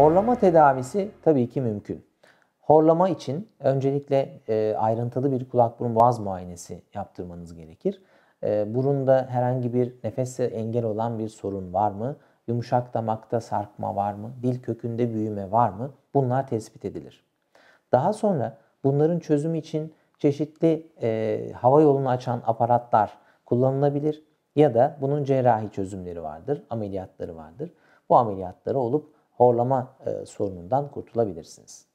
Horlama tedavisi tabii ki mümkün. Horlama için öncelikle ayrıntılı bir kulak burun boğaz muayenesi yaptırmanız gerekir. Burunda herhangi bir nefese engel olan bir sorun var mı? Yumuşak damakta sarkma var mı? Dil kökünde büyüme var mı? Bunlar tespit edilir. Daha sonra bunların çözümü için çeşitli hava yolunu açan aparatlar kullanılabilir ya da bunun cerrahi çözümleri vardır, ameliyatları vardır. Bu ameliyatları olup horlama sorunundan kurtulabilirsiniz.